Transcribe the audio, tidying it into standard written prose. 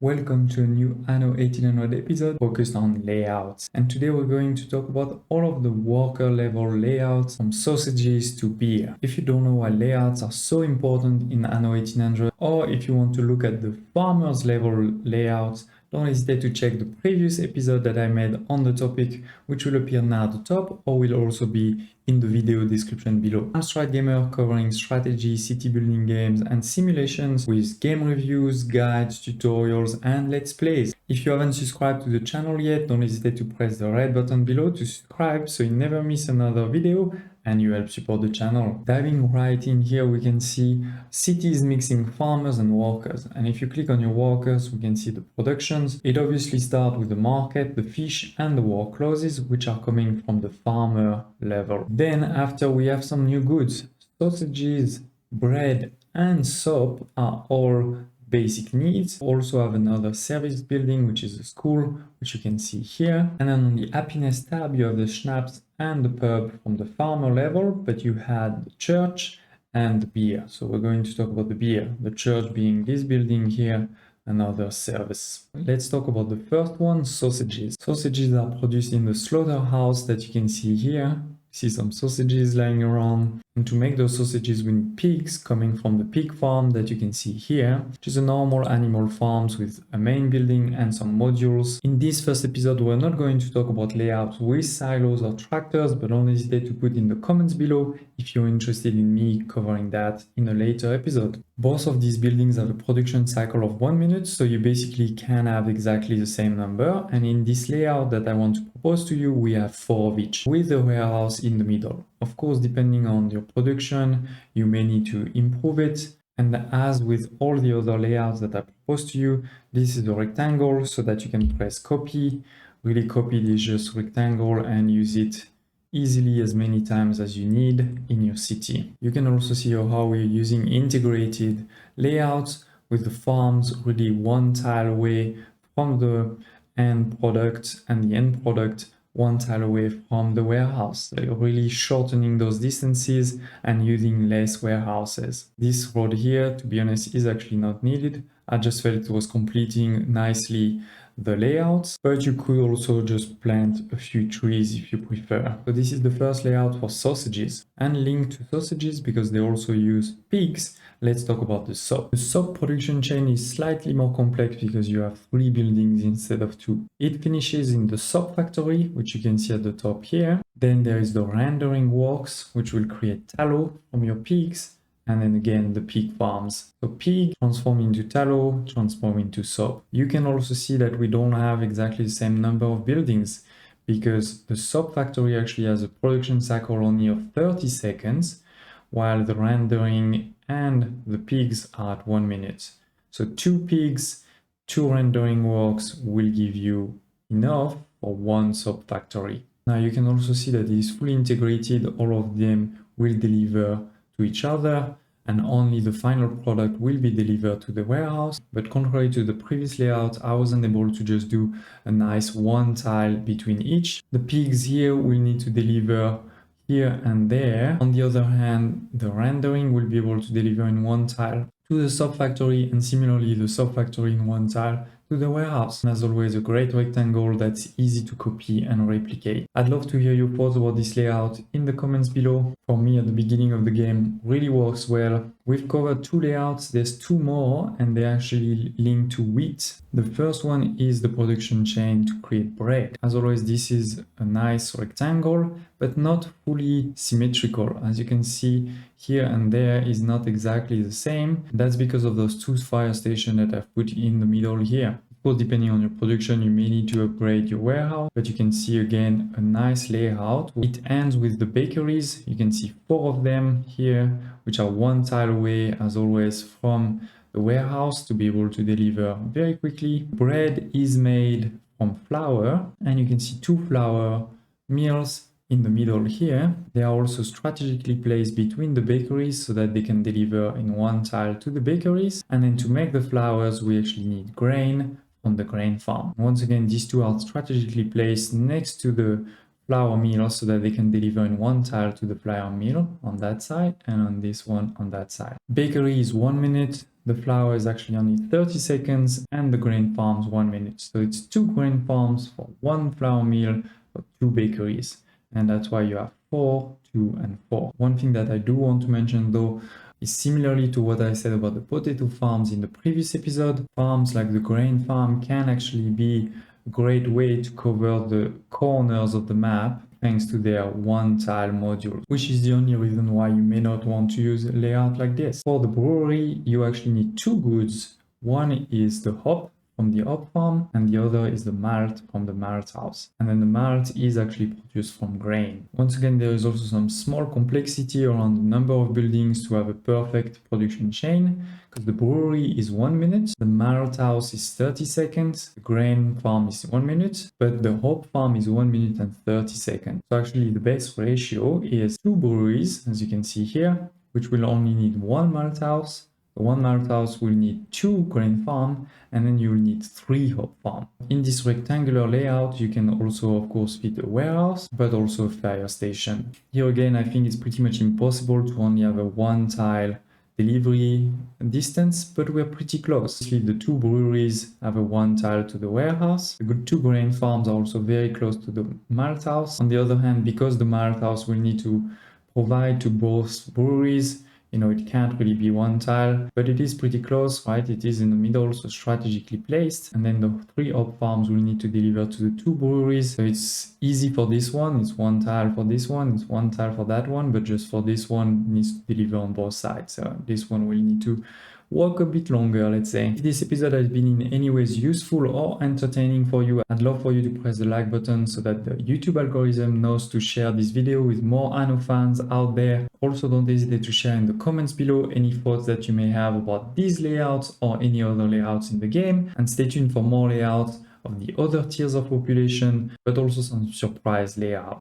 Welcome to a new Anno 1800 episode focused on layouts. And today we're going to talk about all of the worker level layouts from sausages to beer. If you don't know why layouts are so important in Anno 1800, or if you want to look at the farmers level layouts, don't hesitate to check the previous episode that I made on the topic, which will appear now at the top or will also be in the video description below. I'm Strat Gamer, covering strategy, city building games and simulations with game reviews, guides, tutorials and let's plays. If you haven't subscribed to the channel yet, don't hesitate to press the red button below to subscribe so you never miss another video and you help support the channel. Diving right in here, we can see cities mixing farmers and workers. And if you click on your workers, we can see the productions. It obviously starts with the market, the fish and the war clauses, which are coming from the farmer level. Then after we have some new goods, sausages, bread and soap are all basic needs. Also have another service building, which is a school, which you can see here. And then on the happiness tab, you have the schnapps and the pub from the farmer level, but you had the church and the beer. So we're going to talk about the beer, the church being this building here, another service. Let's talk about the first one, sausages. Sausages are produced in the slaughterhouse that you can see here. See some sausages lying around. And to make those sausages, we need pigs coming from the pig farm that you can see here, which is a normal animal farms with a main building and some modules. In this first episode, we're not going to talk about layouts with silos or tractors, but don't hesitate to put in the comments below if you're interested in me covering that in a later episode. Both of these buildings have a production cycle of 1 minute, so you basically can have exactly the same number. And in this layout that I want to propose to you, we have 4 of each, with the warehouse in the middle. Of course, depending on your production, you may need to improve it. And as with all the other layouts that I propose to you, this is a rectangle so that you can press copy, really copy this just rectangle and use it easily as many times as you need in your city. You can also see how we're using integrated layouts with the farms really one tile away from the end product and the end product one tile away from the warehouse. So you're really shortening those distances and using less warehouses. This road here, to be honest, is actually not needed. I just felt it was completing nicely the layouts, but you could also just plant a few trees if you prefer. So this is the first layout for sausages, and linked to sausages because they also use pigs. Let's talk about the soap. The soap production chain is slightly more complex because you have 3 buildings instead of 2. It finishes in the soap factory, which you can see at the top here. Then there is the rendering works, which will create tallow from your pigs. And then again, the pig farms. So pig transform into tallow, transform into soap. You can also see that we don't have exactly the same number of buildings because the soap factory actually has a production cycle only of 30 seconds, while the rendering and the pigs are at 1 minute. So 2 pigs, 2 rendering works will give you enough for 1 soap factory. Now you can also see that it is fully integrated. All of them will deliver to each other and only the final product will be delivered to the warehouse. But contrary to the previous layout, I wasn't able to just do a nice one tile between each. The pigs here will need to deliver here and there. On the other hand, the rendering will be able to deliver in one tile to the soap factory and similarly the soap factory in one tile to the warehouse. And as always, a great rectangle that's easy to copy and replicate. I'd love to hear your thoughts about this layout in the comments below. For me, at the beginning of the game, really works well. We've covered 2 layouts, there's 2 more and they actually link to wheat. The first one is the production chain to create bread. As always, this is a nice rectangle, but not fully symmetrical. As you can see, here and there is not exactly the same. That's because of those 2 fire stations that I've put in the middle here. Of course, depending on your production, you may need to upgrade your warehouse, but you can see again a nice layout. It ends with the bakeries. You can see 4 of them here, which are 1 tile away, as always, from the warehouse to be able to deliver very quickly. Bread is made from flour, and you can see 2 flour mills in the middle here. They are also strategically placed between the bakeries so that they can deliver in 1 tile to the bakeries. And then to make the flours, we actually need grain on the grain farm. Once again, these 2 are strategically placed next to the flour mill so that they can deliver in 1 tile to the flour mill on that side and on this one on that side. Bakery is 1 minute, the flour is actually only 30 seconds, and the grain farms 1 minute. So it's 2 grain farms for 1 flour mill for 2 bakeries. And that's why you have 4, 2, and 4. One thing that I do want to mention though is similarly to what I said about the potato farms in the previous episode, farms like the grain farm can actually be a great way to cover the corners of the map thanks to their one tile module, which is the only reason why you may not want to use a layout like this. For the brewery, you actually need 2 goods. One is the hop from the hop farm, and the other is the malt from the malt house. And then the malt is actually produced from grain. Once again, there is also some small complexity around the number of buildings to have a perfect production chain, because the brewery is 1 minute, the malt house is 30 seconds, the grain farm is 1 minute, but the hop farm is 1 minute and 30 seconds. So actually the best ratio is 2 breweries, as you can see here, which will only need 1 malt house. The 1 malt house will need 2 grain farm, and then you'll need 3 hop farm. In this rectangular layout, you can also of course fit a warehouse, but also a fire station. Here again, I think it's pretty much impossible to only have a 1 tile delivery distance, but we're pretty close. The 2 breweries have a 1 tile to the warehouse. The 2 grain farms are also very close to the malt house. On the other hand, because the malt house will need to provide to both breweries, it can't really be 1 tile, but it is pretty close, right? It is in the middle, so strategically placed. And then the 3 hop farms will need to deliver to the 2 breweries. So it's easy for this one. It's 1 tile for this one. It's 1 tile for that one, but just for this one, it needs to deliver on both sides. So this one will need to work a bit longer, let's say. If this episode has been in any ways useful or entertaining for you, I'd love for you to press the like button so that the YouTube algorithm knows to share this video with more Anno fans out there. Also, don't hesitate to share in the comments below any thoughts that you may have about these layouts or any other layouts in the game, and stay tuned for more layouts of the other tiers of population, but also some surprise layouts.